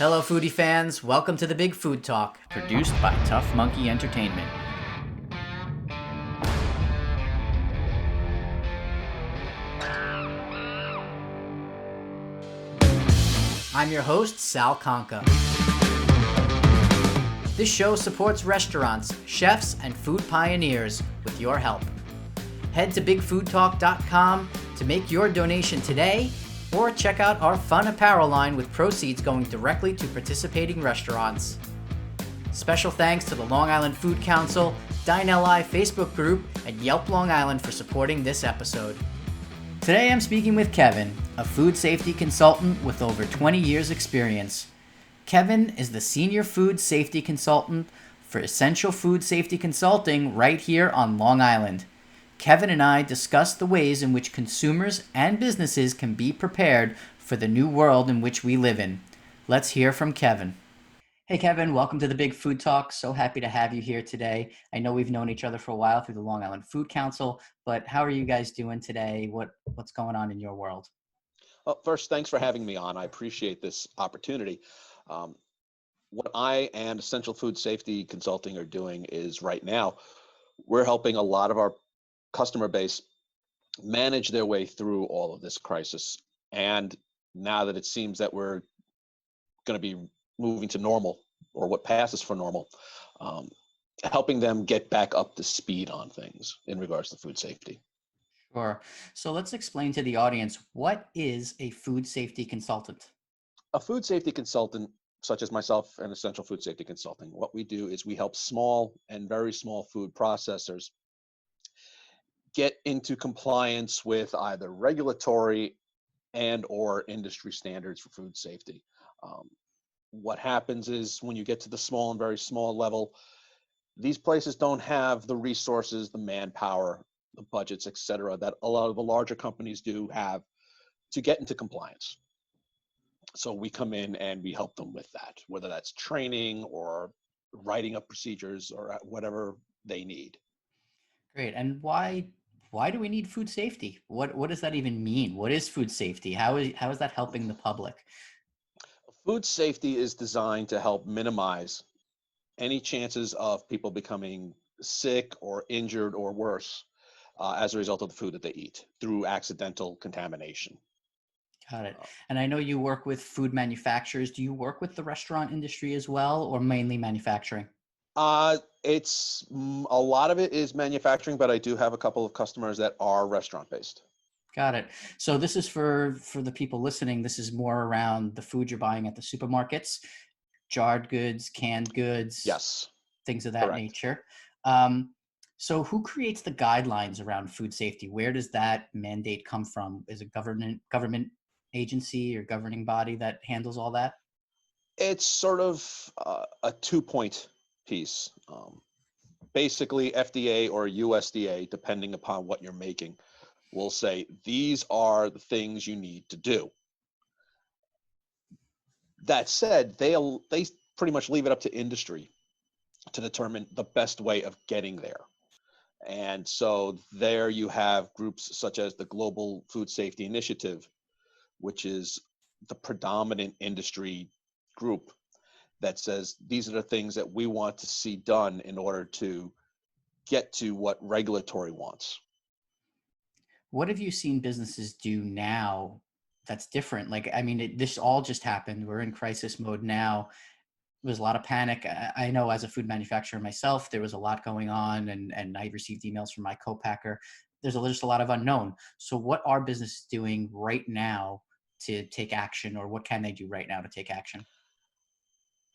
Hello, foodie fans. Welcome to the Big Food Talk, produced by Tough Monkey Entertainment. I'm your host, Sal Conca. This show supports restaurants, chefs, and food pioneers with your help. Head to bigfoodtalk.com to make your donation today, or check out our fun apparel line with proceeds going directly to participating restaurants. Special thanks to the Long Island Food Council, DineLI Facebook group, and Yelp Long Island for supporting this episode. Today I'm speaking with Kevin, a food safety consultant with over 20 years experience. Kevin is the Senior Food Safety Consultant for Essential Food Safety Consulting right here on Long Island. Kevin and I discuss the ways in which consumers and businesses can be prepared for the new world in which we live in. Let's hear from Kevin. Hey Kevin, welcome to the Big Food Talk. So happy to have you here today. I know we've known each other for a while through the Long Island Food Council, but how are you guys doing today? What's going on in your world? Well, first, thanks for having me on. I appreciate this opportunity. What I and Essential Food Safety Consulting are doing is right now, we're helping a lot of our customer base manage their way through all of this crisis. And now that it seems that we're going to be moving to normal, or what passes for normal, helping them get back up to speed on things in regards to food safety. Sure. So let's explain to the audience, what is a food safety consultant? A food safety consultant, such as myself and Essential Food Safety Consulting, what we do is we help small and very small food processors get into compliance with either regulatory and or industry standards for food safety. What happens is when you get to the small and very small level, these places don't have the resources, the manpower, the budgets, et cetera, that a lot of the larger companies do have to get into compliance. So we come in and we help them with that, whether that's training or writing up procedures or whatever they need. Great. And why do we need food safety? What does that even mean? What is food safety? How is that helping the public? Food safety is designed to help minimize any chances of people becoming sick or injured or worse as a result of the food that they eat through accidental contamination. Got it. Uh, And I know you work with food manufacturers. Do you work with the restaurant industry as well, or mainly manufacturing? a lot of it is manufacturing, but I do have a couple of customers that are restaurant based. Got it. So this is for the people listening. This is more around the food you're buying at the supermarkets, jarred goods, canned goods, Yes, things of that correct. nature. Um, so who creates the guidelines around food safety? Where does that mandate come from? Is it government agency or governing body that handles all that? It's sort of a 2 point piece. Basically, FDA or USDA, depending upon what you're making, will say these are the things you need to do. That said, they pretty much leave it up to industry to determine the best way of getting there. And so there you have groups such as the Global Food Safety Initiative, which is the predominant industry group that says these are the things that we want to see done in order to get to what regulatory wants. What have you seen businesses do now that's different? Like, I mean, this all just happened. We're in crisis mode now. There's a lot of panic. I know as a food manufacturer myself, there was a lot going on, and I received emails from my co-packer. There's just a lot of unknown. So what are businesses doing right now to take action, or what can they do right now to take action?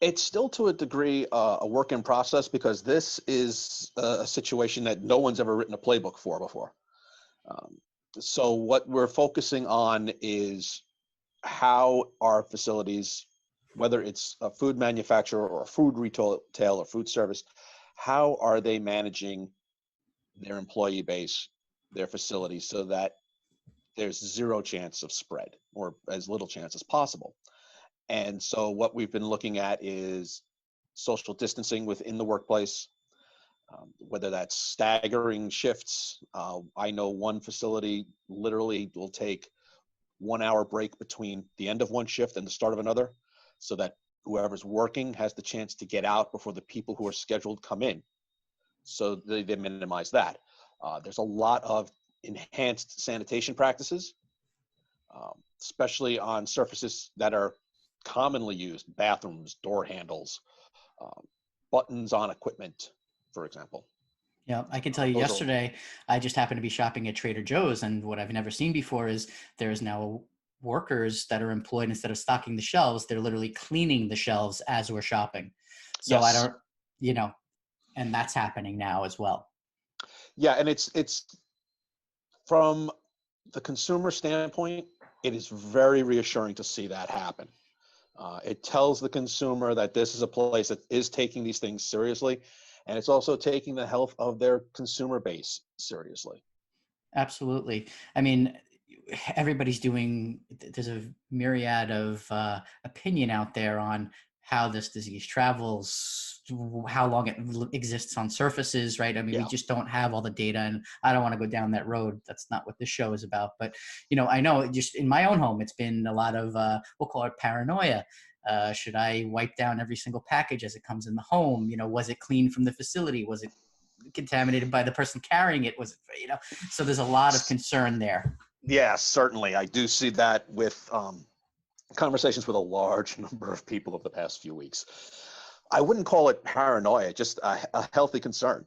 It's still to a degree a work in process because this is a situation that no one's ever written a playbook for before. Um, so what we're focusing on is how our facilities, whether it's a food manufacturer or a food retail or food service, how are they managing their employee base, their facilities, so that there's zero chance of spread or as little chance as possible. And so what we've been looking at is social distancing within the workplace, whether that's staggering shifts. I know one facility literally will take 1 hour break between the end of one shift and the start of another, so that whoever's working has the chance to get out before the people who are scheduled come in. So they minimize that. There's a lot of enhanced sanitation practices, especially on surfaces that are commonly used, bathrooms, door handles, um, buttons on equipment, for example. Yeah, I can tell you Those are, yesterday, I just happened to be shopping at Trader Joe's, and what I've never seen before is there's now workers that are employed instead of stocking the shelves, they're literally cleaning the shelves as we're shopping. So I yes. don't, you know, and that's happening now as well. Yeah, and it's from the consumer standpoint, it is very reassuring to see that happen. It tells the consumer that this is a place that is taking these things seriously, and it's also taking the health of their consumer base seriously. Absolutely. I mean, everybody's doing, there's a myriad of opinion out there on how this disease travels, how long it exists on surfaces, right? I mean, we Yeah. just don't have all the data, and I don't want to go down that road. That's not what this show is about. But, I know just in my own home, it's been a lot of, we'll call it paranoia. Should I wipe down every single package as it comes in the home? Was it clean from the facility? Was it contaminated by the person carrying it? Was it, so there's a lot of concern there. Yeah, certainly. I do see that with conversations with a large number of people over the past few weeks. I wouldn't call it paranoia, just a healthy concern,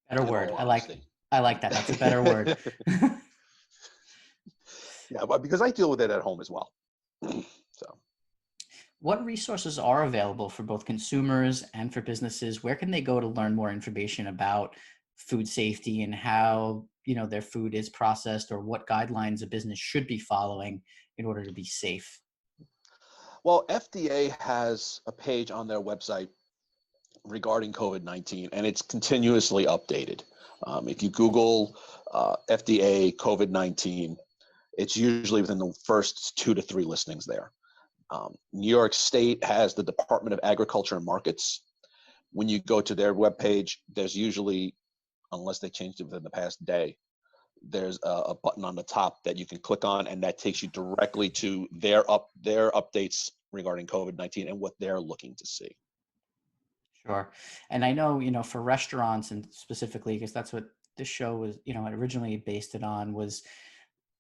Better in word. all I honesty. like that. That's a better word. Yeah, but because I deal with it at home as well. So, What resources are available for both consumers and for businesses? Where can they go to learn more information about food safety and how, their food is processed, or what guidelines a business should be following in order to be safe? well, FDA has a page on their website regarding COVID-19, and it's continuously updated. If you Google FDA COVID-19, it's usually within the first 2 to 3 listings there. New York State has the Department of Agriculture and Markets. When you go to their webpage, there's usually, unless they changed it within the past day, there's a button on the top that you can click on, and that takes you directly to their updates regarding COVID-19 and what they're looking to see. Sure. And I know, for restaurants and specifically, because that's what this show was, originally based it on, was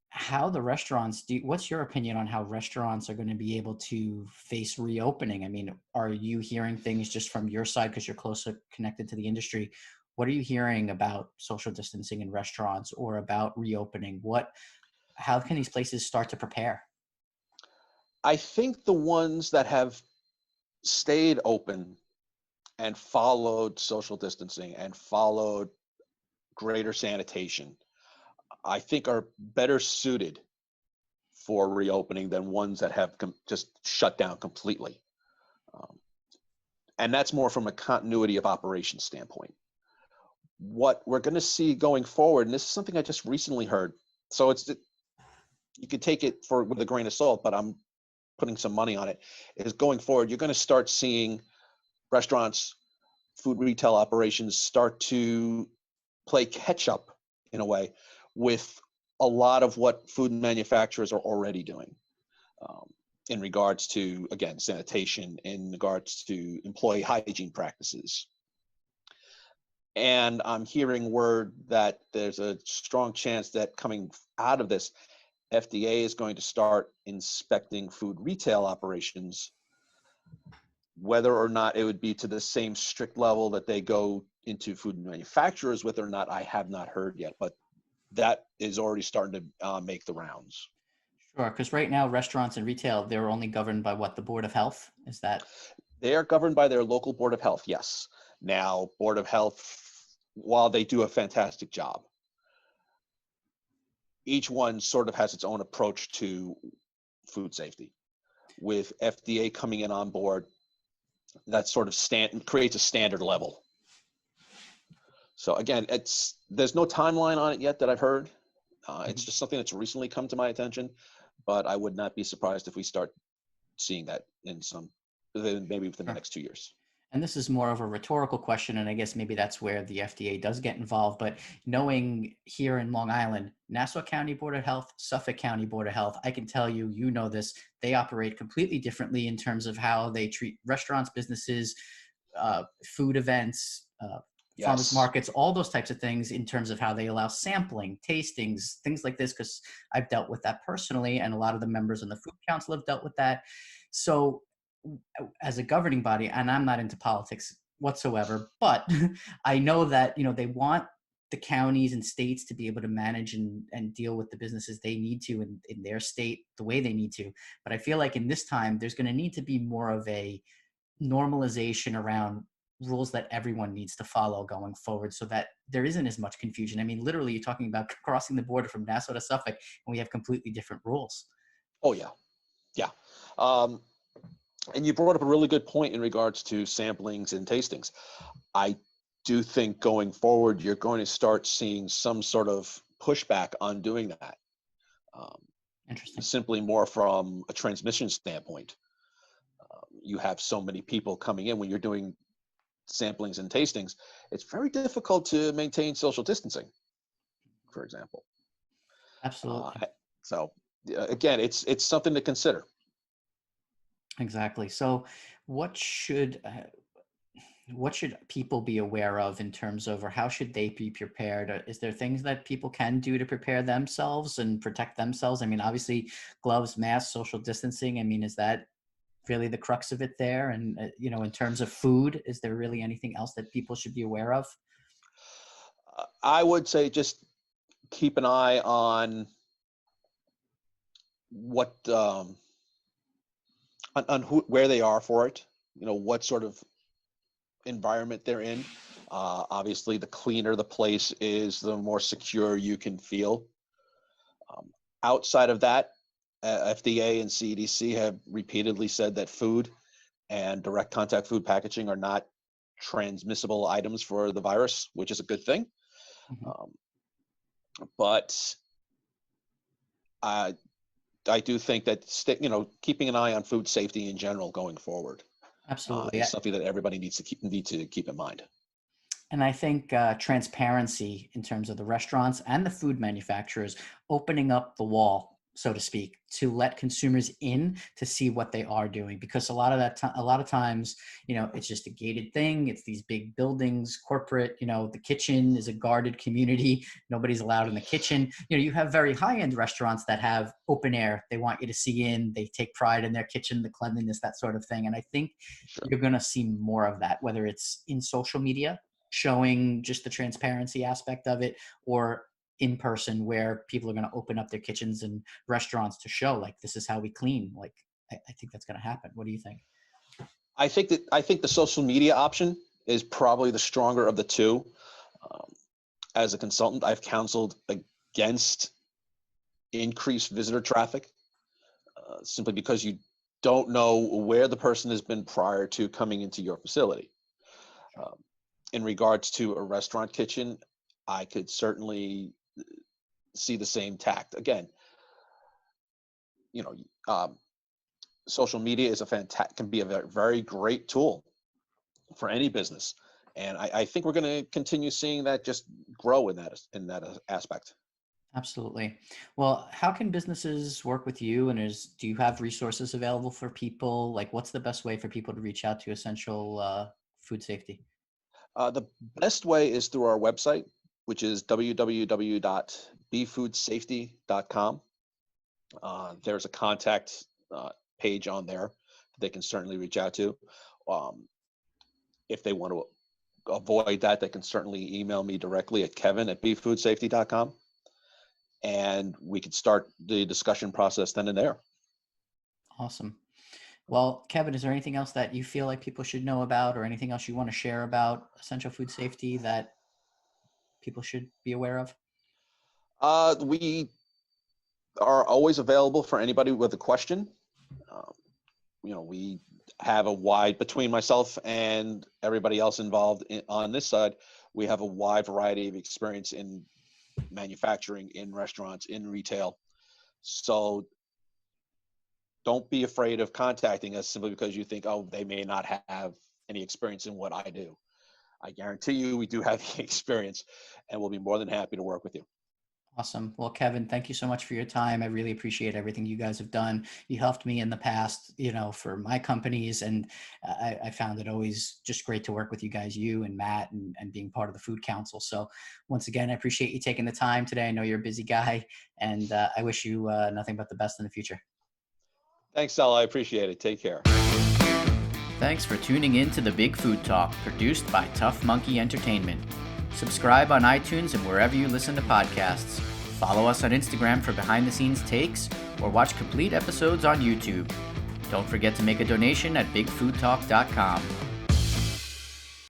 how the restaurants do. What's your opinion on how restaurants are going to be able to face reopening? I mean, are you hearing things just from your side because you're closer connected to the industry? What are you hearing about social distancing in restaurants or about reopening? How can these places start to prepare? I think the ones that have stayed open and followed social distancing and followed greater sanitation, I think are better suited for reopening than ones that have just shut down completely. Um, and that's more from a continuity of operation standpoint. What we're going to see going forward, and this is something I just recently heard, so you could take it with a grain of salt, but I'm putting some money on it, is going forward, you're going to start seeing restaurants, food retail operations start to play catch up in a way with a lot of what food manufacturers are already doing in regards to, again, sanitation, in regards to employee hygiene practices. And I'm hearing word that there's a strong chance that coming out of this, FDA is going to start inspecting food retail operations, whether or not it would be to the same strict level that they go into food manufacturers with or not, I have not heard yet, but that is already starting to make the rounds. Sure, because right now restaurants and retail, they're only governed by what, the Board of Health? Is that? They are governed by their local Board of Health, yes. Now, Board of Health, while they do a fantastic job, each one sort of has its own approach to food safety. With FDA coming in on board, that sort of creates a standard level. So again, there's no timeline on it yet that I've heard. It's just something that's recently come to my attention, but I would not be surprised if we start seeing that maybe within the next 2 years. And this is more of a rhetorical question, and I guess maybe that's where the FDA does get involved. But knowing here in Long Island, Nassau County Board of Health, Suffolk County Board of Health, I can tell you, you know this, they operate completely differently in terms of how they treat restaurants, businesses, food events, farmers Yes. markets, all those types of things in terms of how they allow sampling, tastings, things like this, because I've dealt with that personally, and a lot of the members on the Food Council have dealt with that. So as a governing body, and I'm not into politics whatsoever, but I know that, they want the counties and states to be able to manage and deal with the businesses they need to in their state the way they need to. But I feel like in this time, there's going to need to be more of a normalization around rules that everyone needs to follow going forward so that there isn't as much confusion. I mean, literally, you're talking about crossing the border from Nassau to Suffolk, and we have completely different rules. Oh yeah. Yeah. Um, and you brought up a really good point in regards to samplings and tastings. I do think going forward, you're going to start seeing some sort of pushback on doing that. Um, Interesting. Simply more from a transmission standpoint. You have so many people coming in when you're doing samplings and tastings. It's very difficult to maintain social distancing, for example. Uh, Absolutely. so again, it's something to consider. Exactly. So, what should what should people be aware of in terms of, or how should they be prepared? Is there things that people can do to prepare themselves and protect themselves? I mean, obviously, gloves, masks, social distancing. I mean, is that really the crux of it there? And in terms of food, is there really anything else that people should be aware of? I would say just keep an eye on what on where they are for it. What sort of environment they're in. Obviously, the cleaner the place is, the more secure you can feel. Um, Outside of that, FDA and CDC have repeatedly said that food and direct contact food packaging are not transmissible items for the virus, which is a good thing. Mhm. Um, but I, I do think that keeping an eye on food safety in general going forward Absolutely. is something that everybody needs to keep in mind. And I think transparency in terms of the restaurants and the food manufacturers opening up the wall, so to speak, to let consumers in to see what they are doing. Because a lot of times, it's just a gated thing. It's these big buildings, corporate. The kitchen is a guarded community. Nobody's allowed in the kitchen. You have very high end restaurants that have open air. They want you to see in. They take pride in their kitchen, the cleanliness, that sort of thing. And I think Sure. you're going to see more of that, whether it's in social media showing just the transparency aspect of it, or in person where people are going to open up their kitchens and restaurants to show like this is how we clean. Like I think that's going to happen. What do you think? I think the social media option is probably the stronger of the two. Um, as a consultant, I've counseled against increased visitor traffic simply because you don't know where the person has been prior to coming into your facility. Sure. Um, in regards to a restaurant kitchen, I could certainly see the same tact. Again, you know, um, social media is can be a very, very great tool for any business, and I think we're going to continue seeing that just grow in that aspect. Absolutely. Well, how can businesses work with you? And do you have resources available for people? Like, what's the best way for people to reach out to Essential Food Safety? The best way is through our website, which is www.bfoodsafety.com. There's a contact page on there that they can certainly reach out to. Um, if they want to avoid that, they can certainly email me directly at kevin@bfoodsafety.com, and we could start the discussion process then and there. Awesome. Well, Kevin, is there anything else that you feel like people should know about, or anything else you want to share about Essential Food Safety that people should be aware of? We are always available for anybody with a question. Um, we have a wide, between myself and everybody else involved on this side, we have a wide variety of experience in manufacturing, in restaurants, in retail. So don't be afraid of contacting us simply because you think, oh, they may not have any experience in what I do. I guarantee you we do have the experience, and we'll be more than happy to work with you. Awesome. Well, Kevin, thank you so much for your time. I really appreciate everything you guys have done. You helped me in the past, for my companies, and I found it always just great to work with you guys, you and Matt, and being part of the Food Council. So once again, I appreciate you taking the time today. I know you're a busy guy, and I wish you nothing but the best in the future. Thanks, Sal. I appreciate it. Take care. Thanks for tuning in to The Big Food Talk, produced by Tough Monkey Entertainment. Subscribe on iTunes and wherever you listen to podcasts. Follow us on Instagram for behind-the-scenes takes, or watch complete episodes on YouTube. Don't forget to make a donation at bigfoodtalk.com.